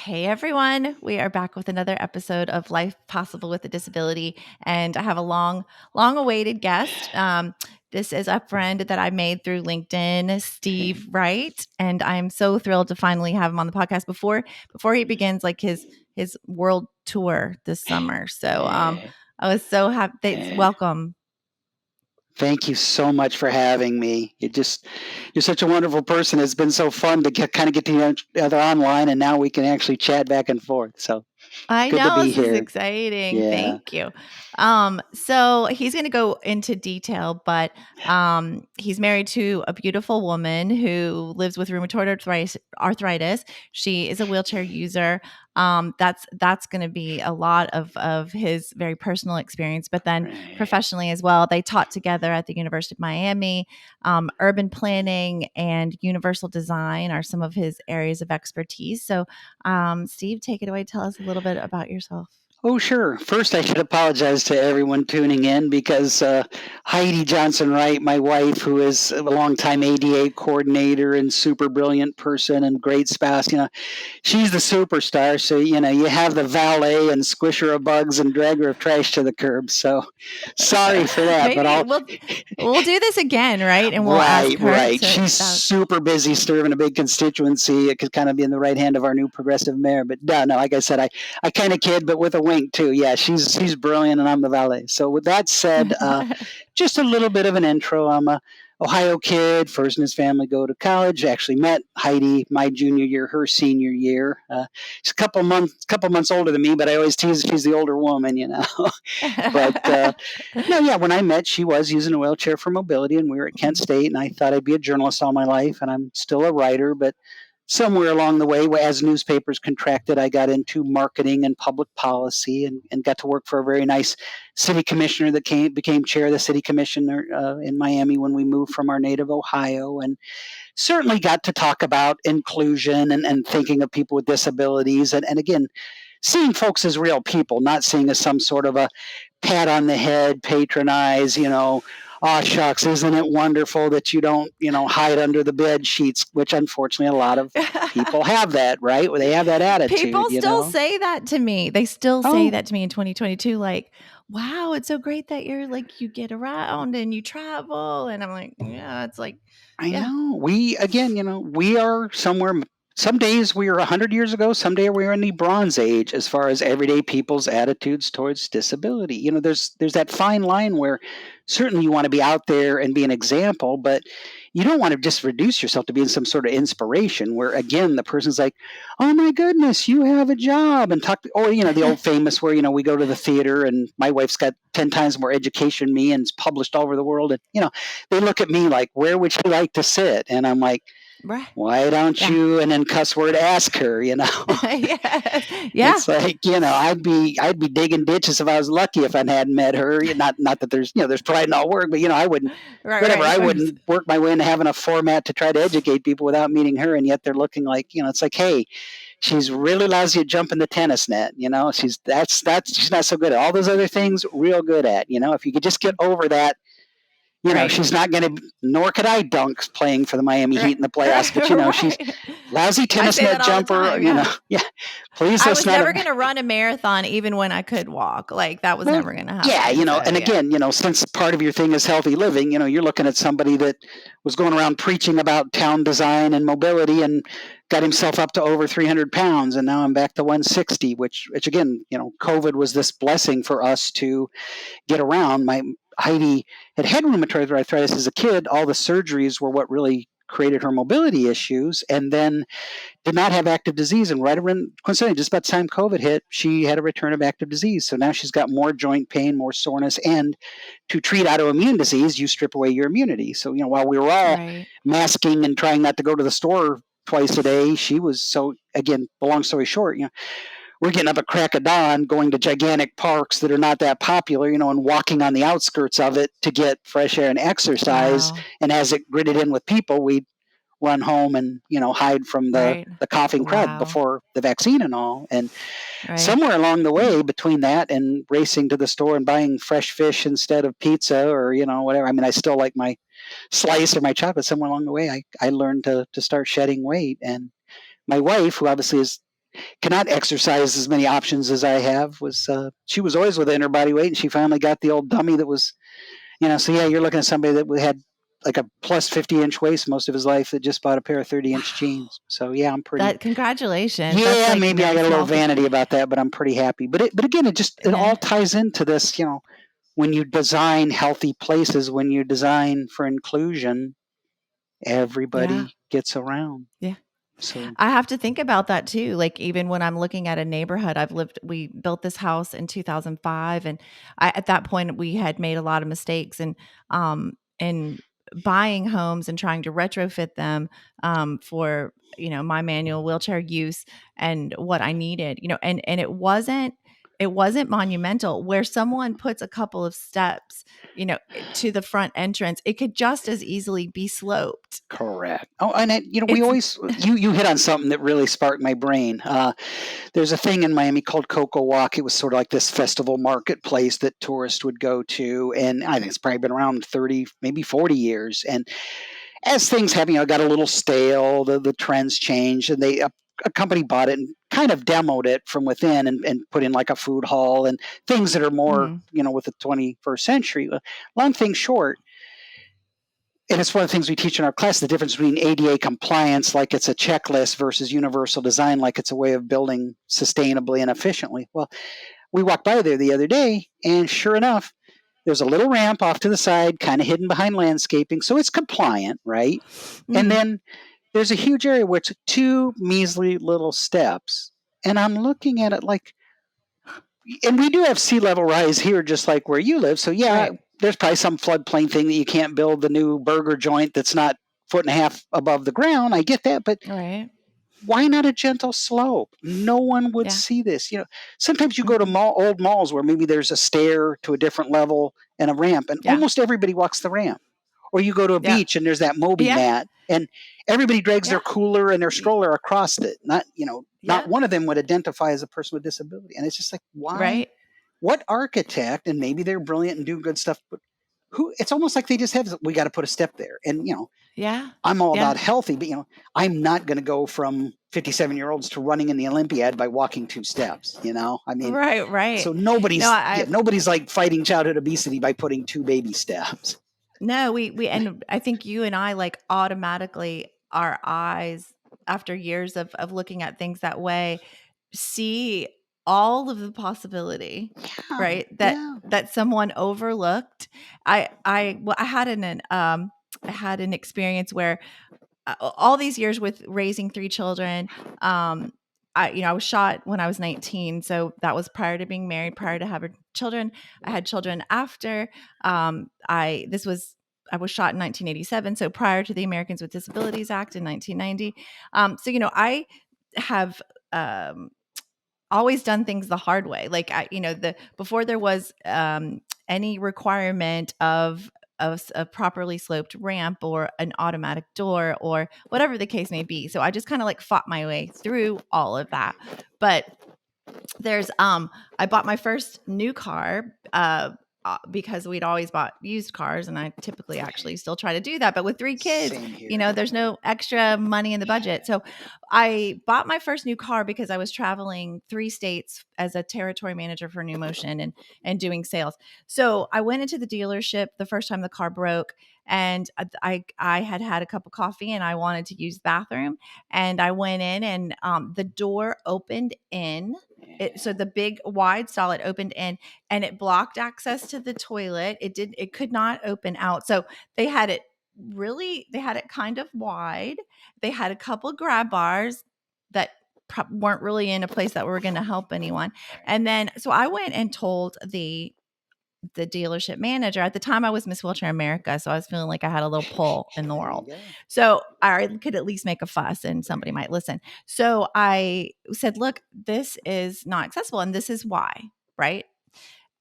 Hey everyone, we are back with another episode of Life Possible with a Disability, and I have a long awaited guest. This is a friend that I made through LinkedIn, Steve Wright, and I'm so thrilled to finally have him on the podcast before he begins like his world tour this summer. So I was so happy. Welcome. Thank you so much for having me. You're such a wonderful person. It's been so fun to kind of get to each other online, and now we can actually chat back and forth. So I good to know be this is here. exciting. Yeah. Thank you. So he's going to go into detail, but he's married to a beautiful woman who lives with rheumatoid arthritis. She is a wheelchair user. That's going to be a lot of his very personal experience, but then Right. professionally as well. They taught together at the University of Miami. Urban planning and universal design are some of his areas of expertise. So Steve, take it away. Tell us a little bit about yourself. Oh, sure. First, I should apologize to everyone tuning in because Heidi Johnson Wright, my wife, who is a longtime ADA coordinator and super brilliant person and great spouse, she's the superstar. So, you have the valet and squisher of bugs and dragger of trash to the curb. So sorry for that, but Maybe we'll do this again, right? And we'll ask her right. to. She's super busy serving a big constituency. It could kind of be in the right hand of our new progressive mayor. But no, like I said, I kind of kid, but with a wink too. Yeah, she's brilliant, and I'm the valet. So with that said, just a little bit of an intro. I'm a Ohio kid. First in his family go to college. Actually met Heidi my junior year, her senior year. She's a couple months older than me, but I always tease she's the older woman, But no, yeah, when I met, she was using a wheelchair for mobility, and we were at Kent State, and I thought I'd be a journalist all my life, and I'm still a writer, but somewhere along the way, as newspapers contracted, I got into marketing and public policy and got to work for a very nice city commissioner that became chair of the city commissioner in Miami when we moved from our native Ohio, and certainly got to talk about inclusion and thinking of people with disabilities. And again, seeing folks as real people, not seeing as some sort of a pat on the head, patronize, aw shucks, isn't it wonderful that you don't, hide under the bed sheets, which unfortunately a lot of people have that, right? They have that attitude, People still say that to me. They still say Oh, that to me in 2022. Like, wow, it's so great that you're like, you get around and you travel. And I'm like, yeah, it's like, I yeah. know. We are somewhere. Some days we are 100 years ago. Some day we are in the Bronze Age as far as everyday people's attitudes towards disability. There's that fine line where certainly you want to be out there and be an example, but you don't want to just reduce yourself to being some sort of inspiration. Where again, the person's like, "Oh my goodness, you have a job," and talk. Or the old famous where we go to the theater and my wife's got 10 times more education than me and it's published all over the world, and they look at me like, "Where would you like to sit?" And I'm like, Right. "Why don't Yeah. you?" And then cuss word ask her. Yeah. It's like I'd be digging ditches if I was lucky if I hadn't met her. Not that there's pride in all work, but I wouldn't. Whatever. Right, I wouldn't work my way into having a format to try to educate people without meeting her, and yet they're looking like it's like, hey, she's really lousy at jumping the tennis net. She's not so good at all those other things. Real good at. If you could just get over that. Right. She's not going to, nor could I dunk playing for the Miami Heat in the playoffs, but, she's lousy tennis net jumper, time, yeah. Please, I let's was never going to run a marathon even when I could walk. Like that was never going to happen. Yeah, so, and again, since part of your thing is healthy living, you're looking at somebody that was going around preaching about town design and mobility and got himself up to over 300 pounds. And now I'm back to 160, which again, COVID was this blessing for us to get around. Heidi had rheumatoid arthritis as a kid. All the surgeries were what really created her mobility issues, and then did not have active disease. And right around, coincidentally, just about the time COVID hit, she had a return of active disease. So now she's got more joint pain, more soreness, and to treat autoimmune disease, you strip away your immunity. So while we were all masking and trying not to go to the store twice a day, she was again. The long story short, we're getting up at crack of dawn, going to gigantic parks that are not that popular, and walking on the outskirts of it to get fresh air and exercise. Wow. And as it gridded in with people, we'd run home and, hide from the coughing crowd before the vaccine and all. And somewhere along the way between that and racing to the store and buying fresh fish instead of pizza or, whatever. I mean, I still like my slice or my chocolate. Somewhere along the way, I learned to start shedding weight. And my wife, who obviously is cannot exercise as many options as I have. Was She was always within her body weight, and she finally got the old dummy that was, So yeah, you're looking at somebody that had like a plus 50-inch waist most of his life that just bought a pair of 30-inch Wow. jeans. So yeah, I'm pretty. That congratulations. That's Yeah, like maybe I no got a little small feat. vanity about that, but I'm pretty happy. But again, it all No. ties into this. When you design healthy places, when you design for inclusion, Yeah. everybody gets around. Yeah. So I have to think about that too. Like even when I'm looking at a neighborhood, we built this house in 2005, and at that point we had made a lot of mistakes in buying homes and trying to retrofit them for my manual wheelchair use and what I needed. And it wasn't monumental where someone puts a couple of steps to the front entrance. It could just as easily be sloped. correct. Oh, and we It's always you hit on something that really sparked my brain. There's a thing in Miami called Coco Walk. It was sort of like this festival marketplace that tourists would go to, and I think it's probably been around 30, maybe 40 years. And as things have, got a little stale, the trends changed, and a company bought it and kind of demoed it from within and put in like a food hall and things that are more, mhm, with the 21st century. Long thing short, and it's one of the things we teach in our class, the difference between ADA compliance, like it's a checklist, versus universal design, like it's a way of building sustainably and efficiently. Well, we walked by there the other day, and sure enough, there's a little ramp off to the side, kind of hidden behind landscaping, so it's compliant, right? And mhm, then there's a huge area where it's two measly little steps. And I'm looking at it like, and we do have sea level rise here, just like where you live. So yeah, right. there's probably some floodplain thing that you can't build the new burger joint that's not foot and a half above the ground. I get that, but Right. why not a gentle slope? No one would Yeah. see this. Sometimes you go to Mhm. old malls where maybe there's a stair to a different level and a ramp, and Yeah. almost everybody walks the ramp. Or you go to a Yeah. beach and there's that Moby Yeah. mat, and everybody drags their Yeah. cooler and their Y stroller across it. Not Yep. one of them would identify as a person with disability. And it's just like, why? Right. What architect? And maybe they're brilliant and do good stuff, but who? It's almost like they just have. We got to put a step there, and Yeah. I'm all Yeah. about healthy, but I'm not going to go from 57-year-olds to running in the Olympiad by walking two steps. I mean, Right, right. so No, nobody's I yeah, I've nobody's like fighting childhood obesity by putting two baby steps. no, we and I think you and I, like, automatically our eyes, after years of looking at things that way, see all of the possibility, Yeah, right? That yeah, that someone overlooked. I had I had an experience where all these years with raising 3 children, I was shot when I was 19, so that was prior to being married, prior to having children. I had children after. I was shot in 1987, so prior to the Americans with Disabilities Act in 1990. So I have always done things the hard way. Like the before there was any requirement of a properly sloped ramp or an automatic door or whatever the case may be. So I just kind of like fought my way through all of that. But there's I bought my first new car because we'd always bought used cars, and I typically actually still try to do that, but with 3 kids, same here. there's no extra money in the budget. So I bought my first new car because I was traveling 3 states as a territory manager for New Motion and doing sales. So I went into the dealership the first time the car broke, and I had had a cup of coffee and I wanted to use the bathroom, and I went in, and the door opened in it. So the big wide stall, it opened in, and it blocked access to the toilet. It could not open out. So they had it kind of wide. They had a couple grab bars that weren't really in a place that were going to help anyone. And then so I went and told the dealership manager. At the time I was Miss Wheelchair America, so I was feeling like I had a little pull in the There world. you go. So I could at least make a fuss and somebody might listen. So I said, look, this is not accessible and this is why, right?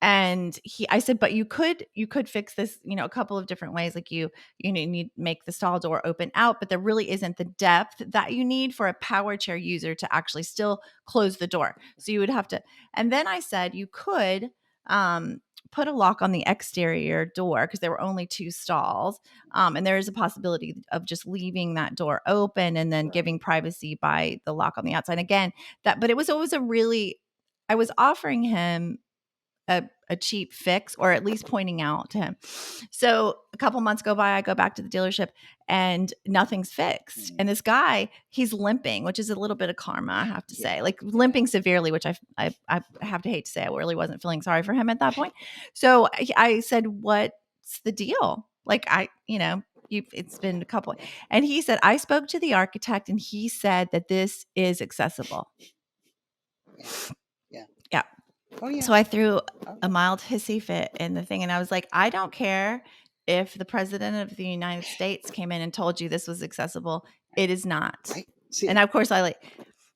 And I said, but you could fix this, a couple of different ways. Like you need make the stall door open out, but there really isn't the depth that you need for a power chair user to actually still close the door. So you would have to, and then I said you could put a lock on the exterior door because there were only 2 stalls. And there is a possibility of just leaving that door open and then giving privacy by the lock on the outside. Again, but it was always I was offering him a cheap fix, or at least pointing out to him. So a couple months go by, I go back to the dealership and nothing's fixed. And this guy, he's limping, which is a little bit of karma, I have to say, like limping severely, which I have to hate to say, I really wasn't feeling sorry for him at that point. So I said, "What's the deal?" Like it's been a couple. And he said, "I spoke to the architect and he said that this is accessible." Yeah. Oh yeah. So I threw a mild hissy fit in the thing, and I was like, "I don't care if the president of the United States came in and told you this was accessible. It is not." And of course,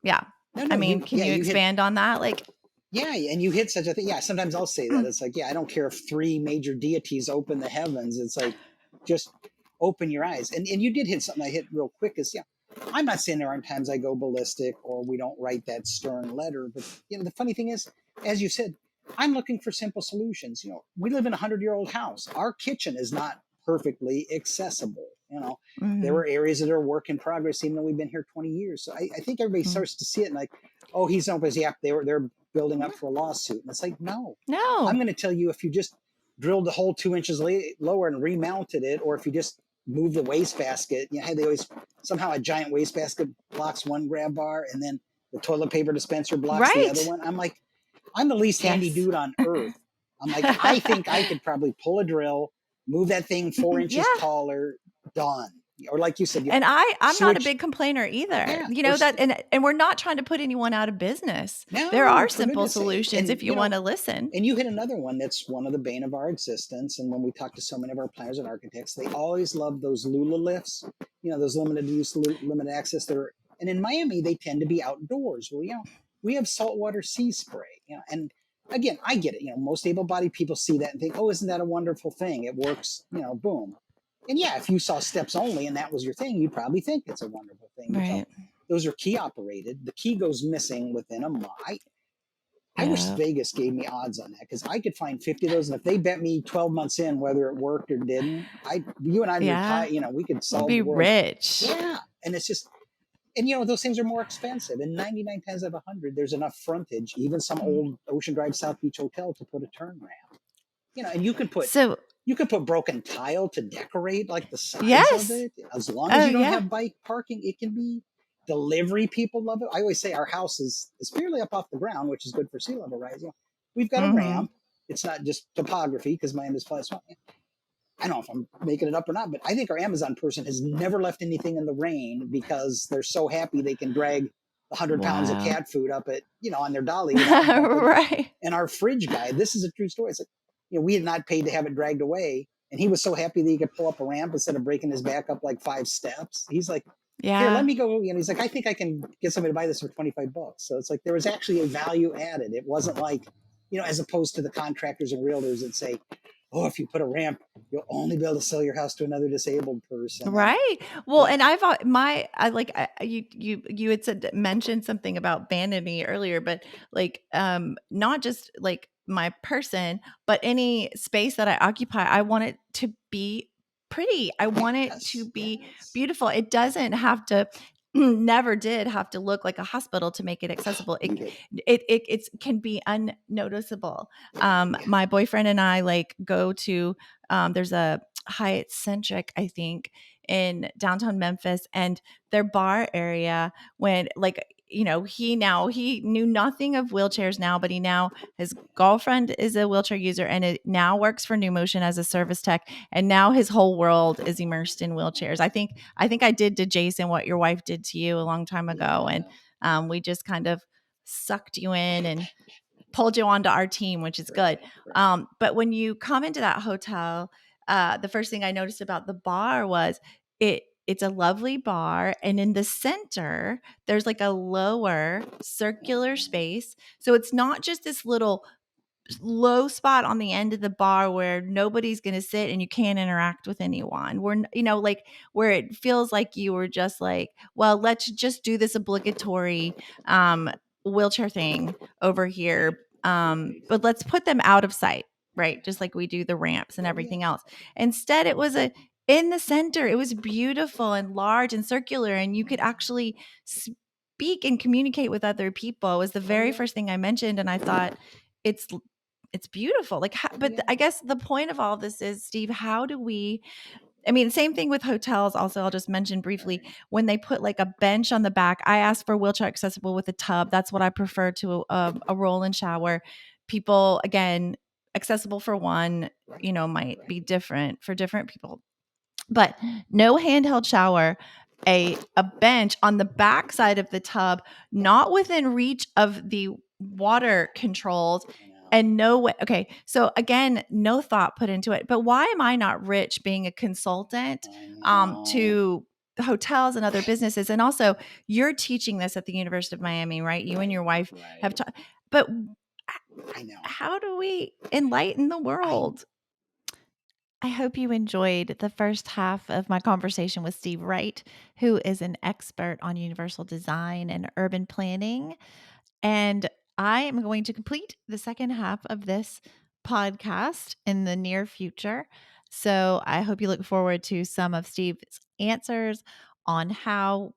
yeah. No, I mean, can you expand on that? Like, yeah, and you hit such a thing. Yeah, sometimes I'll say that. It's like, yeah, I don't care if 3 major deities open the heavens. It's like, just open your eyes. And you did hit something I hit real quick is, yeah, I'm not saying there aren't times I go ballistic or we don't write that stern letter. But, the funny thing is, as you said, I'm looking for simple solutions. We live in a 100-year-old house. Our kitchen is not perfectly accessible. There were areas that are work in progress, even though we've been here 20 years. So I think everybody starts to see it and like, oh, he's open. Yeah, they're building up for a lawsuit. And it's like, no. I'm going to tell you, if you just drilled the hole 2 inches lower and remounted it, or if you just move the wastebasket, they always somehow a giant wastebasket blocks one grab bar and then the toilet paper dispenser blocks the other one. I'm like, I'm the least handy dude on earth. I'm like, I think I could probably pull a drill, move that thing 4 inches taller, done. Or like you said, and I'm not a big complainer either. That, and we're not trying to put anyone out of business. No, there are simple solutions if you want to listen. And you hit another one that's one of the bane of our existence. And when we talk to so many of our planners and architects, they always love those Lula lifts, those limited use, limited access. And in Miami, they tend to be outdoors. Well, we have saltwater sea spray, and again, I get it. Most able-bodied people see that and think, oh, isn't that a wonderful thing? It works, boom. And yeah, if you saw steps only and that was your thing, you'd probably think it's a wonderful thing. Right. Those are key operated. The key goes missing within a month. I wish Vegas gave me odds on that, because I could find 50 of those. And if they bet me 12 months in whether it worked or didn't, you and I, we could solve the world. Rich. Yeah. And it's just, and those things are more expensive. And 99 times out of 100, there's enough frontage, even some old Ocean Drive South Beach hotel, to put a turn ramp. And you can put broken tile to decorate like the sides of it. As long as you don't have bike parking, it can be. Delivery people love it. I always say our house is fairly up off the ground, which is good for sea level rise. We've got a ramp. It's not just topography, because my end is flat. I don't know if I'm making it up or not, but I think our Amazon person has never left anything in the rain, because they're so happy they can drag 100 pounds of cat food up it, on their dolly. Right. And our fridge guy, this is a true story. It's like, we had not paid to have it dragged away. And he was so happy that he could pull up a ramp instead of breaking his back up like 5 steps. He's like, here, let me go. He's like, I think I can get somebody to buy this for $25. So it's like, there was actually a value added. It wasn't like, as opposed to the contractors and realtors that say, oh, if you put a ramp, you'll only be able to sell your house to another disabled person. Right. Well, and you had mentioned something about vanity earlier, but like, not just like my person, but any space that I occupy, I want it to be pretty. I want it to be beautiful. It doesn't have to never did have to look like a hospital to make it accessible. It can be unnoticeable. My boyfriend and I go to there's a Hyatt Centric, I think, in downtown Memphis, and their bar area, when he knew nothing of wheelchairs now, but his girlfriend is a wheelchair user, and it now works for New Motion as a service tech, and now his whole world is immersed in wheelchairs. I think I did to Jason what your wife did to you a long time ago, and we just kind of sucked you in and pulled you onto our team, which is good. But when you come into that hotel, the first thing I noticed about the bar was it's a lovely bar, and in the center there's like a lower circular space. So it's not just this little low spot on the end of the bar where nobody's going to sit and you can't interact with anyone. Where it feels like you were just like, well, let's just do this obligatory wheelchair thing over here. But let's put them out of sight. right? Just like we do the ramps and everything else. Instead, it was in the center. It was beautiful and large and circular, and you could actually speak and communicate with other people. It was the very first thing I mentioned, and I thought it's it's beautiful. Like, but I guess the point of all this is, Steve, how do we? I mean, same thing with hotels. Also, I'll just mention briefly when they put like a bench on the back. I asked for wheelchair accessible with a tub. That's what I prefer to a roll and shower. People, again, accessible for one, might be different for different people. But no handheld shower, a bench on the back side of the tub, not within reach of the water controls, and no way. Okay, so again, no thought put into it. But why am I not rich being a consultant to hotels and other businesses? And also, you're teaching this at the University of Miami, right? You and your wife have taught. But I know. how do we enlighten the world? I hope you enjoyed the first half of my conversation with Steve Wright, who is an expert on universal design and urban planning. And I am going to complete the second half of this podcast in the near future. So I hope you look forward to some of Steve's answers on how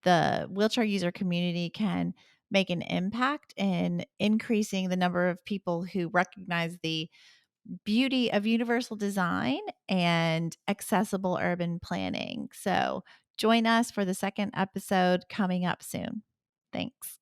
the wheelchair user community can make an impact in increasing the number of people who recognize the beauty of universal design and accessible urban planning. So join us for the second episode coming up soon. Thanks.